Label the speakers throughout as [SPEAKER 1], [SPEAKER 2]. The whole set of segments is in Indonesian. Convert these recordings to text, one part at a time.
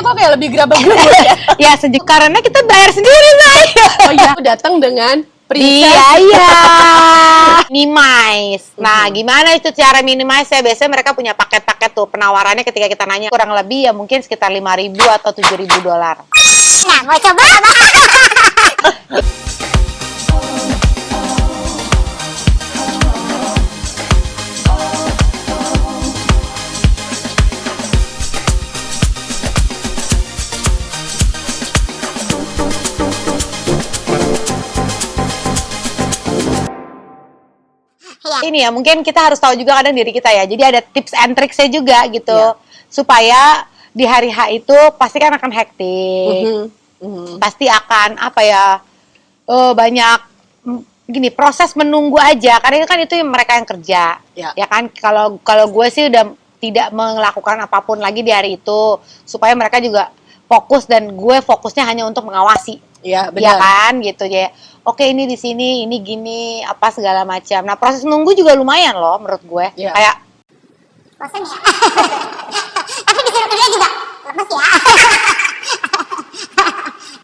[SPEAKER 1] kok kayak lebih gerabak-gerabak ya?
[SPEAKER 2] Ya karena kita bayar sendiri, Nay.
[SPEAKER 1] Oh iya, aku datang dengan
[SPEAKER 2] Iya. Minimize. Nah, gimana itu cara minimize ya? Biasanya mereka punya paket-paket tuh penawarannya ketika kita nanya kurang lebih ya mungkin sekitar $5.000 atau $7.000.
[SPEAKER 3] Nah, mau coba?
[SPEAKER 2] Ini ya, mungkin kita harus tahu juga kadang diri kita ya. Jadi ada tips and tricksnya juga gitu. Supaya di hari H itu pasti kan akan hektik. Pasti akan apa ya, banyak gini, proses menunggu aja. Karena kan itu mereka yang kerja. Ya kan, kalau gue sih udah tidak melakukan apapun lagi di hari itu. Supaya mereka juga fokus dan gue fokusnya hanya untuk mengawasi.
[SPEAKER 1] Iya, benar.
[SPEAKER 2] Ya kan, gitu ya. Oke, ini di sini, ini gini, apa segala macam. Nah, proses nunggu juga lumayan loh menurut gue.
[SPEAKER 1] Iya.
[SPEAKER 2] Kayak
[SPEAKER 3] Bosan ya? Tapi disuruh kerja juga lemes ya.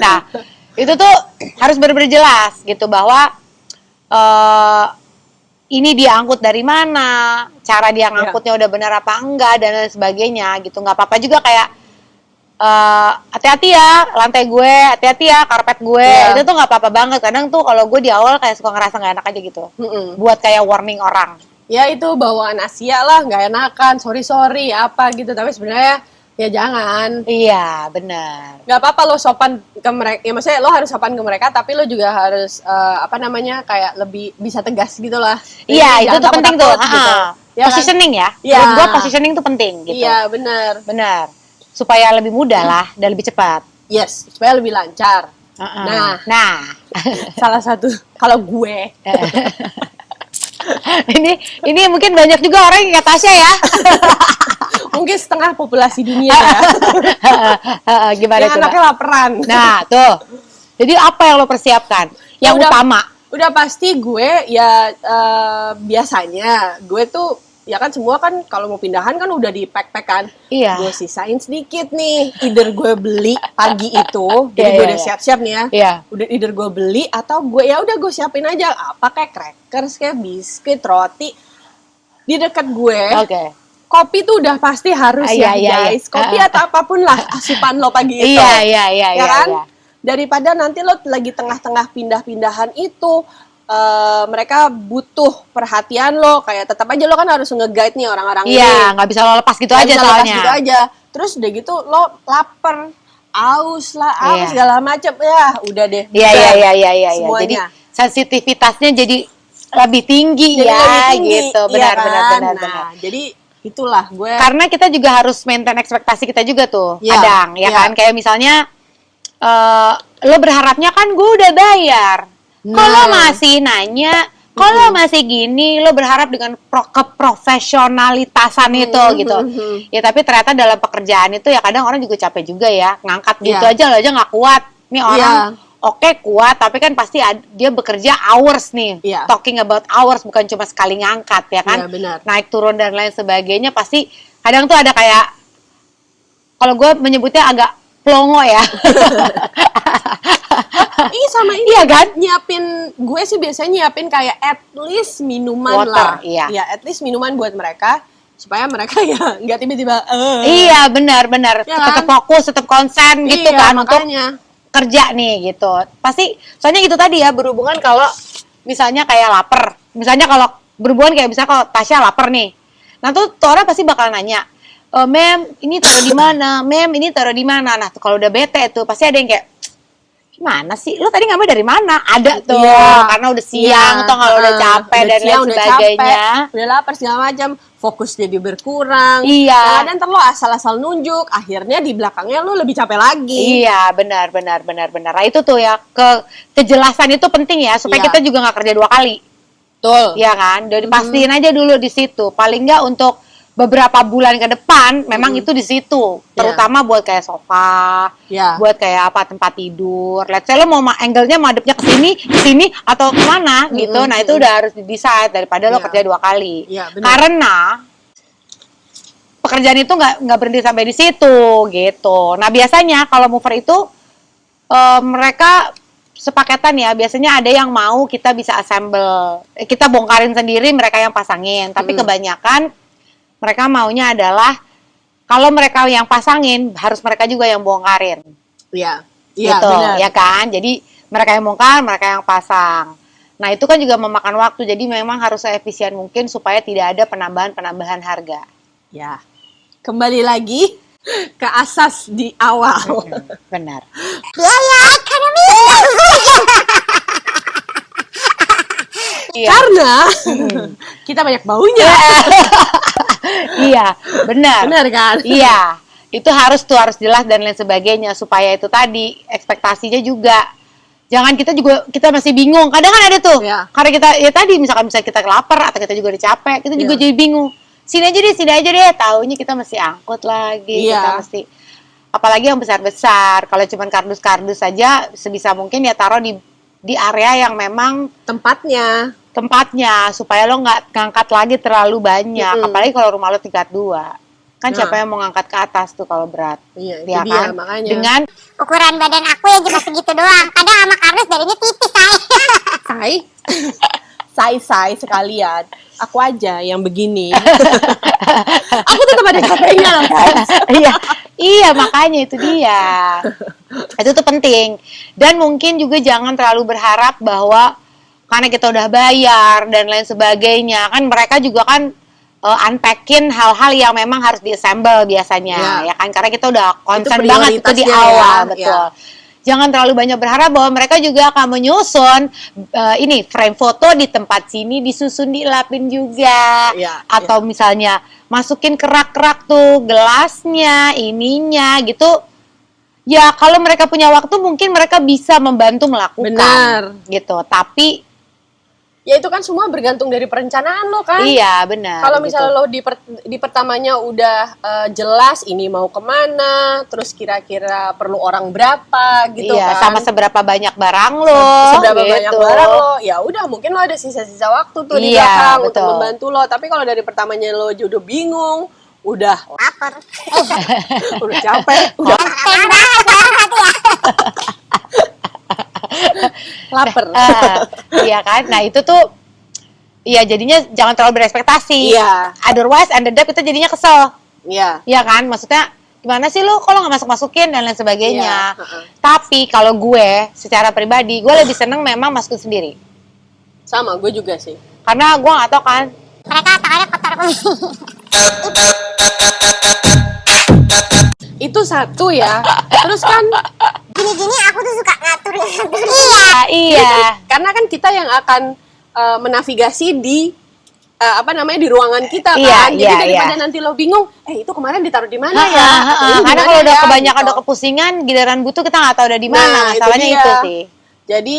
[SPEAKER 2] nah, itu tuh harus benar-benar jelas gitu bahwa ini dia angkut dari mana, cara dia ngangkutnya udah benar apa enggak dan lain sebagainya gitu. Nggak apa-apa juga kayak hati-hati ya lantai gue, hati-hati ya karpet gue, itu tuh nggak apa-apa banget. Kadang tuh kalau gue di awal kayak suka ngerasa nggak enak aja gitu, buat kayak warning orang.
[SPEAKER 1] Ya itu bawaan Asia lah, nggak enakan, sorry apa gitu. Tapi sebenarnya ya jangan.
[SPEAKER 2] Iya, benar.
[SPEAKER 1] Nggak apa-apa lo sopan ke mereka. Ya maksudnya lo harus sopan ke mereka, tapi lo juga harus kayak lebih bisa tegas gitu lah.
[SPEAKER 2] Iya, itu tuh penting tuh.
[SPEAKER 1] Gitu. Ya,
[SPEAKER 2] positioning
[SPEAKER 1] kan?
[SPEAKER 2] ya. Menurut gue positioning tuh penting gitu.
[SPEAKER 1] Iya, benar.
[SPEAKER 2] Supaya lebih mudah lah dan lebih cepat.
[SPEAKER 1] Yes, supaya lebih lancar. Nah. Salah satu kalau gue
[SPEAKER 2] ini mungkin banyak juga orang yang kayak Tasya ya.
[SPEAKER 1] Mungkin setengah populasi dunia ya.
[SPEAKER 2] Gimana
[SPEAKER 1] yang anaknya laparan.
[SPEAKER 2] Nah, tuh. Jadi apa yang lo persiapkan? Yang utama.
[SPEAKER 1] Udah pasti gue ya biasanya gue tuh ya kan semua kan kalau mau pindahan kan udah di pack kan.
[SPEAKER 2] Iya.
[SPEAKER 1] Gue sisain sedikit nih. Either gue beli pagi itu, jadi gue udah siap-siap nih ya.
[SPEAKER 2] Iya.
[SPEAKER 1] Udah either gue beli atau gue gue siapin aja apa kayak crackers, kayak biskuit, roti di dekat gue.
[SPEAKER 2] Oke.
[SPEAKER 1] Kopi tuh udah pasti harus guys. Kopi atau apapun lah asupan lo pagi itu.
[SPEAKER 2] Iya.
[SPEAKER 1] Ya kan? Daripada nanti lo lagi tengah-tengah pindah-pindahan itu mereka butuh perhatian lo, kayak tetap aja lo kan harus nge-guide nih orang-orang ini.
[SPEAKER 2] Iya, nggak bisa lo lepas gitu aja soalnya.
[SPEAKER 1] Lepas gitu aja. Terus udah gitu lo lapar, aus lah, segala macem ya, udah deh.
[SPEAKER 2] Iya.
[SPEAKER 1] Semuanya.
[SPEAKER 2] Jadi sensitivitasnya jadi lebih tinggi
[SPEAKER 1] jadi
[SPEAKER 2] ya,
[SPEAKER 1] lebih tinggi,
[SPEAKER 2] gitu. Benar.
[SPEAKER 1] Nah, jadi itulah gue.
[SPEAKER 2] Karena kita juga harus maintain ekspektasi kita juga tuh, kadang, ya kan? Kayak misalnya lo berharapnya kan gue udah bayar. Kalau masih nanya, kalau masih gini, lo berharap dengan keprofesionalitasan itu gitu. Ya tapi ternyata dalam pekerjaan itu ya kadang orang juga capek juga ya, ngangkat gitu aja lo aja nggak kuat. Nih orang oke, kuat, tapi kan pasti dia bekerja hours nih. Talking about hours, bukan cuma sekali ngangkat ya kan. Naik turun dan lain sebagainya pasti kadang tuh ada kayak, kalau gue menyebutnya agak plongo ya.
[SPEAKER 1] Iya sama ini kan nyiapin, gue sih biasanya nyiapin kayak at least minuman water, lah. Iya, at least minuman buat mereka supaya mereka ya nggak tiba-tiba.
[SPEAKER 2] Iya benar. Ya, tetap fokus, tetap konsen gitu kan
[SPEAKER 1] makanya.
[SPEAKER 2] Untuk kerja nih gitu. Pasti soalnya itu tadi ya berhubungan kalau misalnya kayak lapar. Misalnya kalau berhubungan kayak misalnya kalau Tasya lapar nih. Nah tuh orang pasti bakal nanya, "Mem, ini taruh di mana? Mem, ini taruh di mana?" Nah, kalau udah bete tuh pasti ada yang kayak, "Gimana sih? Lo tadi ngambil dari mana?" Ada tuh, karena udah siang, atau kalau udah capek dan lain sebagainya.
[SPEAKER 1] Udah lapar segala macam, fokus jadi berkurang.
[SPEAKER 2] Iya.
[SPEAKER 1] Dan ntar lo asal-asal nunjuk, akhirnya di belakangnya lo lebih capek lagi.
[SPEAKER 2] Iya, benar. Nah itu tuh ya, kejelasan itu penting ya, supaya kita juga nggak kerja 2 kali.
[SPEAKER 1] Betul.
[SPEAKER 2] Iya kan? Udah dipastiin aja dulu di situ. Paling nggak untuk beberapa bulan ke depan memang itu di situ, terutama buat kayak sofa, buat kayak apa tempat tidur. Let's say lo mau angle-nya madepnya ke sini atau kemana gitu. Nah itu udah harus di-decide daripada lo kerja 2 kali. Karena pekerjaan itu nggak berhenti sampai di situ gitu. Nah biasanya kalau mover itu mereka sepaketan ya. Biasanya ada yang mau kita bisa assemble, kita bongkarin sendiri, mereka yang pasangin. Tapi kebanyakan mereka maunya adalah kalau mereka yang pasangin harus mereka juga yang bongkarin.
[SPEAKER 1] Iya.
[SPEAKER 2] Gitu,
[SPEAKER 1] Benar.
[SPEAKER 2] ya kan? Jadi mereka yang bongkar, mereka yang pasang. Nah itu kan juga memakan waktu. Jadi memang harus seefisien mungkin supaya tidak ada penambahan harga.
[SPEAKER 1] Ya. Kembali lagi ke asas di awal.
[SPEAKER 2] Benar.
[SPEAKER 3] Biaya ekonomi.
[SPEAKER 2] Iya.
[SPEAKER 1] Karena kita banyak baunya.
[SPEAKER 2] Iya, benar.
[SPEAKER 1] Benar kan?
[SPEAKER 2] Iya, itu harus jelas dan lain sebagainya supaya itu tadi ekspektasinya juga. Jangan kita masih bingung. Kadang kan ada tuh.
[SPEAKER 1] Iya.
[SPEAKER 2] Karena kita ya tadi misalkan kita lapar atau kita juga udah capek, kita juga
[SPEAKER 1] Iya.
[SPEAKER 2] jadi bingung. Sini aja deh. Taunya kita masih angkut lagi,
[SPEAKER 1] Iya.
[SPEAKER 2] kita mesti apalagi yang besar-besar. Kalau cuma kardus-kardus saja sebisa mungkin ya taruh di area yang memang tempatnya supaya lo nggak ngangkat lagi terlalu banyak. Apalagi kalau rumah lo tingkat 2. Kan siapa yang mau ngangkat ke atas tuh kalau berat?
[SPEAKER 1] Iya, itu
[SPEAKER 2] Ya
[SPEAKER 1] dia,
[SPEAKER 2] kan?
[SPEAKER 1] makanya.
[SPEAKER 2] Dengan
[SPEAKER 3] Ukuran badan aku ya cuma segitu doang. Kadang sama kardus jadinya tipis, say.
[SPEAKER 1] Say sekalian. Aku aja yang begini. Aku tetap ada capeknya loh, guys.
[SPEAKER 2] iya makanya itu dia. Itu tuh penting. Dan mungkin juga jangan terlalu berharap bahwa karena kita udah bayar dan lain sebagainya, kan mereka juga kan unpacking hal-hal yang memang harus diassemble biasanya, ya kan, karena kita udah concern banget itu di
[SPEAKER 1] prioritasnya
[SPEAKER 2] awal,
[SPEAKER 1] ya,
[SPEAKER 2] betul. Jangan terlalu banyak berharap bahwa mereka juga akan menyusun ini frame foto di tempat sini disusun dilapin juga, atau misalnya masukin kerak-kerak tuh gelasnya, ininya gitu. Ya kalau mereka punya waktu mungkin mereka bisa membantu melakukan.
[SPEAKER 1] Benar.
[SPEAKER 2] Gitu. Tapi
[SPEAKER 1] ya itu kan semua bergantung dari perencanaan lo kan.
[SPEAKER 2] iya benar.
[SPEAKER 1] Kalau misalnya lo di pertamanya udah jelas ini mau kemana, terus kira-kira perlu orang berapa gitu
[SPEAKER 2] iya,
[SPEAKER 1] kan.
[SPEAKER 2] sama seberapa banyak barang lo.
[SPEAKER 1] Seberapa
[SPEAKER 2] gitu.
[SPEAKER 1] banyak barang lo, ya udah mungkin lo ada sisa-sisa waktu tuh di
[SPEAKER 2] Iya,
[SPEAKER 1] belakang untuk
[SPEAKER 2] betul.
[SPEAKER 1] membantu lo. Tapi kalau dari pertamanya lo udah bingung, udah
[SPEAKER 3] Lapar.
[SPEAKER 1] udah capek, udah
[SPEAKER 3] Pengen banget dalam hati ya.
[SPEAKER 1] lapar.
[SPEAKER 2] Iya kan? Nah itu tuh iya jadinya jangan terlalu berekspektasi.
[SPEAKER 1] Iya.
[SPEAKER 2] Otherwise ended up kita jadinya kesel.
[SPEAKER 1] Iya.
[SPEAKER 2] Iya kan? Maksudnya gimana sih lo kalau nggak masuk-masukin dan lain sebagainya.
[SPEAKER 1] Iya,
[SPEAKER 2] Tapi kalau gue secara pribadi gue lebih seneng memang masukin sendiri.
[SPEAKER 1] Sama, gue juga sih.
[SPEAKER 2] Karena gue nggak tahu kan.
[SPEAKER 3] Mereka tangannya kotor.
[SPEAKER 1] Itu satu ya. Terus kan
[SPEAKER 3] Gini-gini aku tuh suka ngatur.
[SPEAKER 2] Iya.
[SPEAKER 1] karena kan kita yang akan menavigasi di di ruangan kita
[SPEAKER 2] Iya,
[SPEAKER 1] kan. Jadi
[SPEAKER 2] iya,
[SPEAKER 1] daripada nanti lo bingung, itu kemarin ditaruh di mana ya? Ini
[SPEAKER 2] Karena
[SPEAKER 1] di
[SPEAKER 2] kalau
[SPEAKER 1] mana
[SPEAKER 2] udah
[SPEAKER 1] ya?
[SPEAKER 2] kebanyakan
[SPEAKER 1] Gitu.
[SPEAKER 2] udah kepusingan, giliran butuh kita nggak tahu udah di mana.
[SPEAKER 1] Nah,
[SPEAKER 2] Masalahnya
[SPEAKER 1] itu
[SPEAKER 2] itu
[SPEAKER 1] dia.
[SPEAKER 2] sih.
[SPEAKER 1] Jadi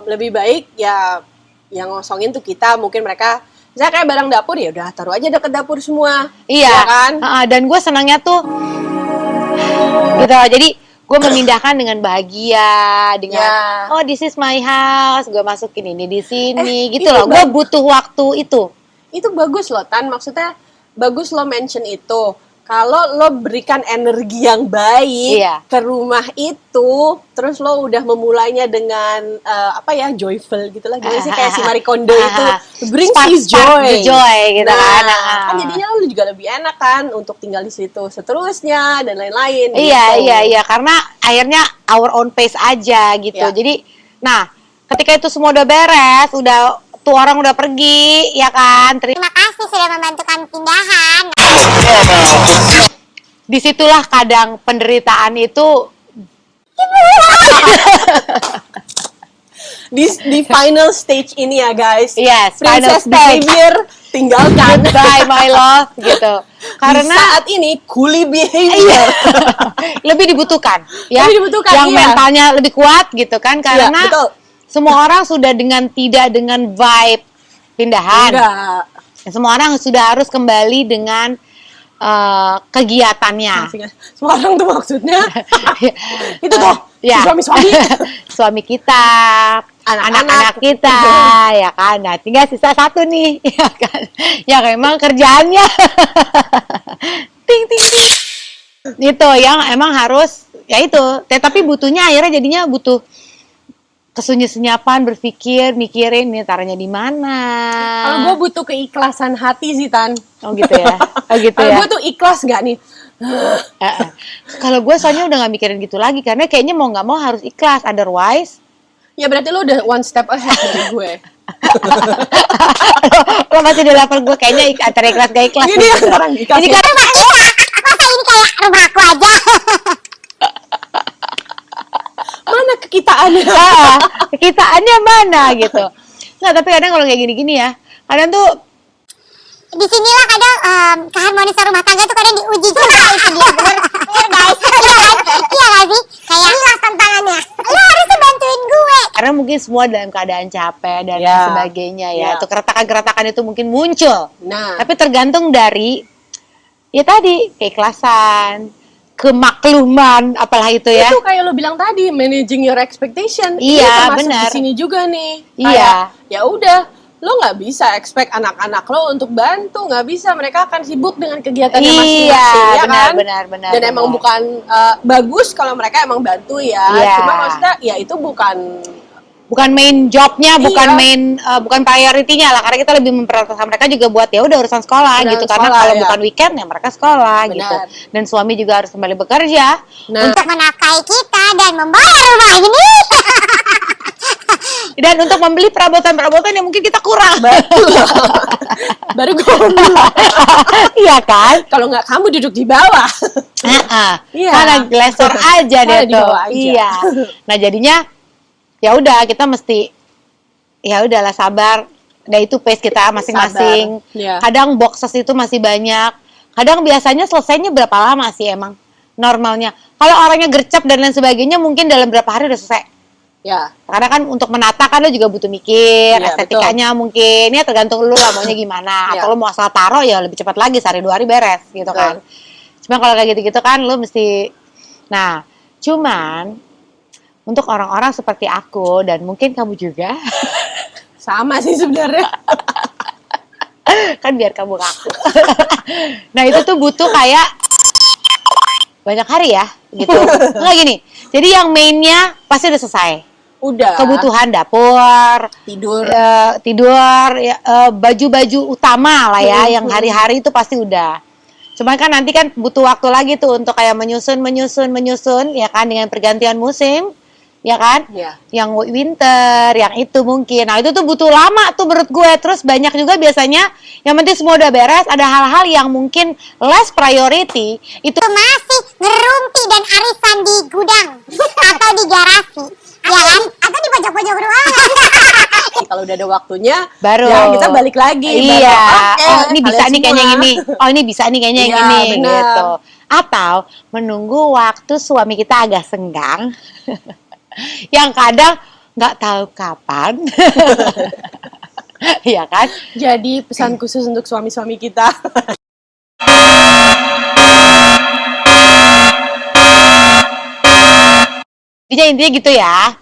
[SPEAKER 1] lebih baik ya yang ngosongin tuh kita, mungkin mereka misalnya kayak barang dapur ya udah taruh aja deket dapur semua.
[SPEAKER 2] Iya.
[SPEAKER 1] Ya kan?
[SPEAKER 2] Dan gue senangnya tuh gitu. Jadi gue memindahkan dengan bahagia, dengan oh this is my house, gue masukin ini di sini, gitu
[SPEAKER 1] itu
[SPEAKER 2] loh. Gue butuh waktu itu.
[SPEAKER 1] Itu bagus loh Tan, maksudnya bagus lo mention itu. Kalau lo berikan energi yang baik
[SPEAKER 2] Iya.
[SPEAKER 1] ke rumah itu, terus lo udah memulainya dengan joyful gitu lah, gimana sih kayak si Marie Kondo itu, bring his
[SPEAKER 2] Spark
[SPEAKER 1] joy.
[SPEAKER 2] the joy gitu kan.
[SPEAKER 1] Kan jadinya lo juga lebih enak kan untuk tinggal di situ seterusnya dan lain-lain.
[SPEAKER 2] Iya,
[SPEAKER 1] gitu.
[SPEAKER 2] iya, karena akhirnya our own pace aja gitu.
[SPEAKER 1] Iya.
[SPEAKER 2] Jadi, nah, ketika itu semua udah beres, tuh orang udah pergi, ya kan?
[SPEAKER 3] Terima kasih sudah membantukan pindahan.
[SPEAKER 2] Disitulah kadang penderitaan itu
[SPEAKER 1] Di final stage ini ya guys.
[SPEAKER 2] Yes, final
[SPEAKER 1] Princess
[SPEAKER 2] stage.
[SPEAKER 1] behavior tinggalkan.
[SPEAKER 2] goodbye my love gitu.
[SPEAKER 1] Karena
[SPEAKER 2] Karena
[SPEAKER 1] saat ini kuli behavior.
[SPEAKER 2] lebih dibutuhkan ya.
[SPEAKER 1] Lebih dibutuhkan,
[SPEAKER 2] yang
[SPEAKER 1] iya.
[SPEAKER 2] mentalnya lebih kuat gitu kan, karena
[SPEAKER 1] Iya, betul.
[SPEAKER 2] semua orang sudah tidak dengan vibe pindahan.
[SPEAKER 1] Enggak.
[SPEAKER 2] Semua orang sudah harus kembali dengan kegiatannya.
[SPEAKER 1] Semua orang tuh maksudnya itu tuh
[SPEAKER 2] Ya.
[SPEAKER 1] suami-suami.
[SPEAKER 2] Suami kita, anak-anak kita, ya kan. Nah, tinggal sisa satu nih, ya kan. Yang emang kerjaannya ting ting ting. Itu yang emang harus ya itu. Tapi butuhnya akhirnya jadinya butuh kesunyi-sunyapan, berpikir, mikirin nih taruhnya di mana.
[SPEAKER 1] Kalau gue butuh keikhlasan hati sih, Tan.
[SPEAKER 2] Oh gitu ya. Oh gitu
[SPEAKER 1] Kalau
[SPEAKER 2] ya.
[SPEAKER 1] gue tuh ikhlas gak nih?
[SPEAKER 2] Kalau gue soalnya udah gak mikirin gitu lagi karena kayaknya mau nggak mau harus ikhlas, otherwise
[SPEAKER 1] Ya berarti lo udah one step ahead dari gue.
[SPEAKER 2] lo masih di level gue kayaknya antara ikhlas gak ikhlas.
[SPEAKER 1] Ini
[SPEAKER 2] gitu.
[SPEAKER 1] sekarang dikasih.
[SPEAKER 2] Ini kan
[SPEAKER 3] Masa ini kayak rumah aku aja.
[SPEAKER 1] Mana kekitaannya?
[SPEAKER 2] kekitaannya mana gitu. Nggak, tapi kadang kalau kayak gini-gini ya, kadang tuh
[SPEAKER 3] Di sinilah kadang keharmonisan rumah tangga tuh kadang diuji juga itu dia. Bener guys. Iya gak sih? Kayak inilah tantangannya. Lo harusnya bantuin gue.
[SPEAKER 2] karena mungkin semua dalam keadaan capek dan
[SPEAKER 1] Ya.
[SPEAKER 2] lain sebagainya ya.
[SPEAKER 1] Ya.
[SPEAKER 2] Itu geretakan-geretakan itu mungkin muncul.
[SPEAKER 1] Nah,
[SPEAKER 2] Tapi tergantung dari ya tadi keikhlasan, kemakluman, apalah itu ya.
[SPEAKER 1] itu kayak lo bilang tadi, managing your expectation. Ini
[SPEAKER 2] Iya,
[SPEAKER 1] termasuk
[SPEAKER 2] benar.
[SPEAKER 1] di sini juga nih.
[SPEAKER 2] Iya.
[SPEAKER 1] Kayak, ya udah, lo nggak bisa expect anak-anak lo untuk bantu, nggak bisa. Mereka akan sibuk dengan kegiatannya masing-masing,
[SPEAKER 2] Iya,
[SPEAKER 1] ya
[SPEAKER 2] benar,
[SPEAKER 1] kan?
[SPEAKER 2] benar, benar.
[SPEAKER 1] Dan emang
[SPEAKER 2] benar.
[SPEAKER 1] bukan bagus kalau mereka emang bantu ya.
[SPEAKER 2] Iya.
[SPEAKER 1] Cuma maksudnya, ya itu bukan
[SPEAKER 2] main jobnya, bukan
[SPEAKER 1] Iya.
[SPEAKER 2] bukan prioritinya lah, karena kita lebih memprioritaskan mereka juga buat ya udah urusan sekolah
[SPEAKER 1] Urusan
[SPEAKER 2] gitu, karena
[SPEAKER 1] sekolah,
[SPEAKER 2] kalau
[SPEAKER 1] ya.
[SPEAKER 2] bukan weekend ya mereka sekolah
[SPEAKER 1] Benar.
[SPEAKER 2] gitu, dan suami juga harus kembali bekerja.
[SPEAKER 1] Nah,
[SPEAKER 3] Untuk menafkahi kita dan membayar rumah ini.
[SPEAKER 2] Dan untuk membeli perabotan-perabotan yang mungkin kita kurang.
[SPEAKER 1] baru gue bilang,
[SPEAKER 2] Iya kan?
[SPEAKER 1] kalau nggak kamu duduk di bawah. Iya.
[SPEAKER 2] Karena glesor aja
[SPEAKER 1] Karena
[SPEAKER 2] deh
[SPEAKER 1] di
[SPEAKER 2] tuh.
[SPEAKER 1] bawah aja.
[SPEAKER 2] Iya. Nah jadinya ya udah kita mesti ya udahlah sabar. Nah itu pace kita masing-masing.
[SPEAKER 1] Sabar. Iya.
[SPEAKER 2] Kadang boxes itu masih banyak. Kadang biasanya selesainya berapa lama sih emang normalnya. Kalau orangnya gercep dan lain sebagainya mungkin dalam berapa hari udah selesai.
[SPEAKER 1] Ya,
[SPEAKER 2] Karena kan untuk menata kan lo juga butuh mikir,
[SPEAKER 1] Iya,
[SPEAKER 2] estetikanya mungkin, ya tergantung lo lah maunya gimana.
[SPEAKER 1] Iya.
[SPEAKER 2] Atau lo mau asal taruh ya lebih cepat lagi, sehari 2 hari beres gitu kan. Cuma kalau kayak gitu-gitu kan lo mesti, nah cuman untuk orang-orang seperti aku dan mungkin kamu juga,
[SPEAKER 1] sama sih sebenarnya.
[SPEAKER 2] kan biar kamu ngaku. Nah itu tuh butuh kayak banyak hari ya gitu. Nggak gini, jadi yang mainnya pasti udah selesai.
[SPEAKER 1] Udah.
[SPEAKER 2] Kebutuhan dapur,
[SPEAKER 1] Tidur.
[SPEAKER 2] tidur, ya, baju-baju utama lah ya, yang hari-hari itu pasti udah. Cuman kan nanti kan butuh waktu lagi tuh untuk kayak menyusun, ya kan, dengan pergantian musim, ya kan?
[SPEAKER 1] Ya.
[SPEAKER 2] Yang winter, yang itu mungkin. Nah itu tuh butuh lama tuh menurut gue. Terus banyak juga biasanya, yang penting semua udah beres, ada hal-hal yang mungkin less priority, itu
[SPEAKER 3] Masih ngerumpi dan arisan di gudang atau di garasi. Ya kan? Atau di pojok-pojok ruangan.
[SPEAKER 1] Kalau udah ada waktunya,
[SPEAKER 2] baru
[SPEAKER 1] ya kita balik lagi.
[SPEAKER 2] Iya.
[SPEAKER 1] Baru, oke,
[SPEAKER 2] Oh ini bisa
[SPEAKER 1] kalian
[SPEAKER 2] nih kayaknya yang
[SPEAKER 1] semua.
[SPEAKER 2] ini. Oh ini bisa nih kayaknya yang
[SPEAKER 1] Iya,
[SPEAKER 2] ini
[SPEAKER 1] benar.
[SPEAKER 2] gitu. Atau menunggu waktu suami kita agak senggang, yang kadang nggak tahu kapan, ya kan?
[SPEAKER 1] Jadi pesan khusus untuk suami-suami kita.
[SPEAKER 2] Intinya gitu ya.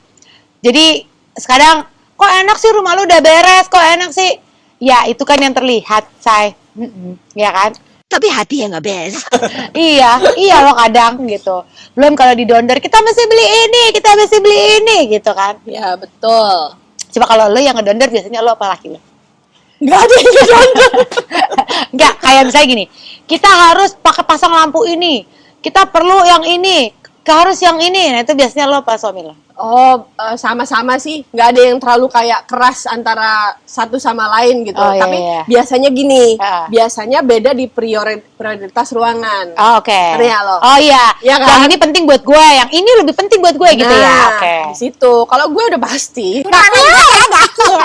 [SPEAKER 2] Jadi sekarang kok enak sih rumah lu udah beres, kok enak sih? Ya itu kan yang terlihat, say. Ya kan?
[SPEAKER 4] Tapi hati yang nggak beres.
[SPEAKER 2] iya loh kadang gitu. Belum kalau di donder kita mesti beli ini gitu kan.
[SPEAKER 1] Ya, betul.
[SPEAKER 2] Coba kalau lo yang ngedonder biasanya lo apa laki lo?
[SPEAKER 1] Nggak ada yang ngedonder.
[SPEAKER 2] Enggak, kayak misalnya gini. Kita harus pakai pasang lampu ini. Kita perlu yang ini. Harus yang ini. Nah itu biasanya lo apa suami lo?
[SPEAKER 1] Oh, sama-sama sih. Nggak ada yang terlalu kayak keras antara satu sama lain gitu.
[SPEAKER 2] Oh, iya,
[SPEAKER 1] Tapi
[SPEAKER 2] iya.
[SPEAKER 1] biasanya gini.
[SPEAKER 2] Ah.
[SPEAKER 1] Biasanya beda di prioritas ruangan.
[SPEAKER 2] Oh, oke.
[SPEAKER 1] Ngerti nggak lo?
[SPEAKER 2] Oh iya.
[SPEAKER 1] Iya kan?
[SPEAKER 2] Yang ini penting buat gue, yang ini lebih penting buat gue gitu ya. Oke.
[SPEAKER 1] Di situ. Kalau gue udah pasti.
[SPEAKER 3] Tapi lu ada akhir.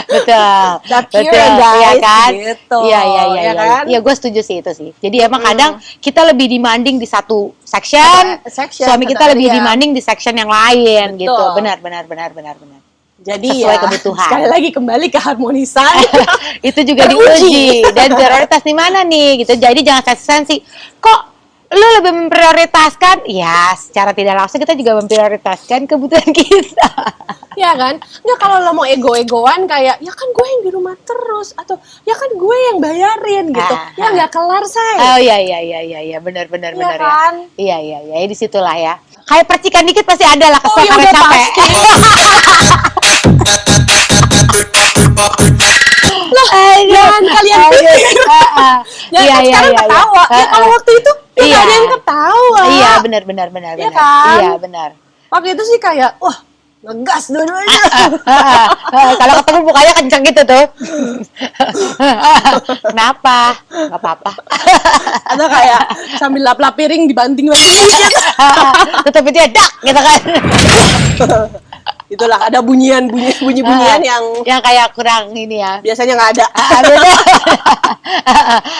[SPEAKER 2] Betul.
[SPEAKER 1] Dapur,
[SPEAKER 2] Betul.
[SPEAKER 1] guys,
[SPEAKER 2] Iya kan?
[SPEAKER 1] gitu.
[SPEAKER 2] Iya
[SPEAKER 1] Ya kan?
[SPEAKER 2] Iya, gue setuju sih itu sih. Jadi emang kadang kita lebih demanding di satu section,
[SPEAKER 1] Section,
[SPEAKER 2] suami
[SPEAKER 1] satu
[SPEAKER 2] kita lebih
[SPEAKER 1] area.
[SPEAKER 2] demanding di section yang lain
[SPEAKER 1] Betul.
[SPEAKER 2] gitu. Benar.
[SPEAKER 1] Jadi
[SPEAKER 2] Sesuai
[SPEAKER 1] ya,
[SPEAKER 2] kebutuhan.
[SPEAKER 1] sekali lagi kembali ke harmonisan.
[SPEAKER 2] Itu juga
[SPEAKER 1] Teruji.
[SPEAKER 2] diuji dan prioritas di mana nih gitu. Jadi jangan sensi. Kok lu lebih memprioritaskan, ya secara tidak langsung kita juga memprioritaskan kebutuhan kita.
[SPEAKER 1] Ya kan? Nggak, kalau lo mau ego-egoan kayak, ya kan gue yang di rumah terus, atau ya kan gue yang bayarin gitu. Ya nggak kelar, say.
[SPEAKER 2] Oh iya, benar
[SPEAKER 1] Iya
[SPEAKER 2] ya.
[SPEAKER 1] kan?
[SPEAKER 2] Iya, di situlah ya. Kayak percikan dikit pasti ada lah, kesel
[SPEAKER 1] iya,
[SPEAKER 2] karena
[SPEAKER 1] udah
[SPEAKER 2] capek.
[SPEAKER 1] Jangan kalian pikir. Jangan sekarang ketawa. Ya kalau waktu itu ya nggak ada yang ketawa.
[SPEAKER 2] Iya, benar.
[SPEAKER 1] Iya kan?
[SPEAKER 2] Iya, benar.
[SPEAKER 1] Waktu itu sih kayak, wah ngegas dua-duanya.
[SPEAKER 2] Kalau ketemu mukanya kenceng gitu tuh. Kenapa? Gak apa-apa.
[SPEAKER 1] Atau kayak sambil lap-lap piring dibanting lagi dikit.
[SPEAKER 2] Tetap itu ya, dak gitu kan.
[SPEAKER 1] Itulah, ada bunyi-bunyian yang
[SPEAKER 2] kayak kurang ini ya.
[SPEAKER 1] biasanya nggak ada.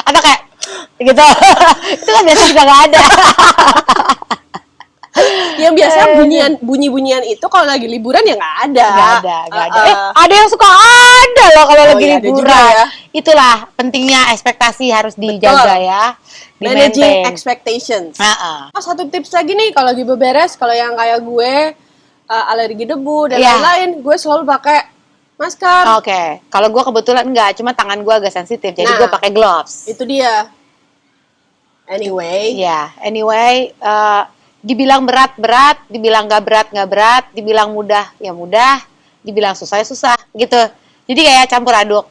[SPEAKER 2] Atau kayak gitu. Itu kan biasa juga nggak ada.
[SPEAKER 1] Yang biasa bunyi-bunyian itu kalau lagi liburan ya nggak ada.
[SPEAKER 2] Nggak ada. Ada yang suka ada loh kalau lagi
[SPEAKER 1] iya, ada
[SPEAKER 2] liburan.
[SPEAKER 1] juga ya.
[SPEAKER 2] Itulah pentingnya ekspektasi harus dijaga ya.
[SPEAKER 1] Managing expectations.
[SPEAKER 2] Heeh.
[SPEAKER 1] Satu tips lagi nih kalau lagi beberes, kalau yang kayak gue alergi debu dan
[SPEAKER 2] Iya.
[SPEAKER 1] lain-lain, gue selalu pakai masker.
[SPEAKER 2] Oke, kalau gue kebetulan enggak, cuma tangan gue agak sensitif, jadi
[SPEAKER 1] Nah.
[SPEAKER 2] gue pakai gloves.
[SPEAKER 1] Itu dia. Anyway,
[SPEAKER 2] Ya, anyway, dibilang berat, dibilang nggak berat, dibilang mudah, ya mudah, dibilang susah, ya susah, gitu. Jadi kayak campur aduk.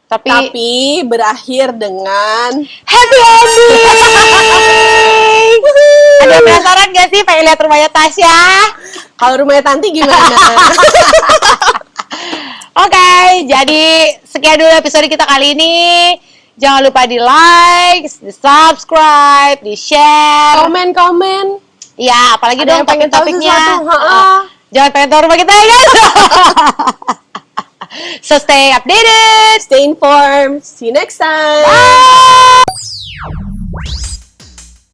[SPEAKER 1] tapi berakhir dengan
[SPEAKER 2] Happy ending! Ada yang penasaran gak sih pengen lihat rumahnya Tasya?
[SPEAKER 1] kalau rumahnya Tanti gimana?
[SPEAKER 2] Oke, jadi sekian dulu episode kita kali ini. Jangan lupa di like, di subscribe, di share.
[SPEAKER 1] Komen-komen.
[SPEAKER 2] Ya, apalagi
[SPEAKER 1] Ada
[SPEAKER 2] dong
[SPEAKER 1] yang pengen tahu
[SPEAKER 2] topik-topiknya.
[SPEAKER 1] sesuatu, ha-ha.
[SPEAKER 2] Jangan pengen tahu rumah kita ya guys. So stay updated.
[SPEAKER 1] Stay informed. See you next time.
[SPEAKER 2] Bye.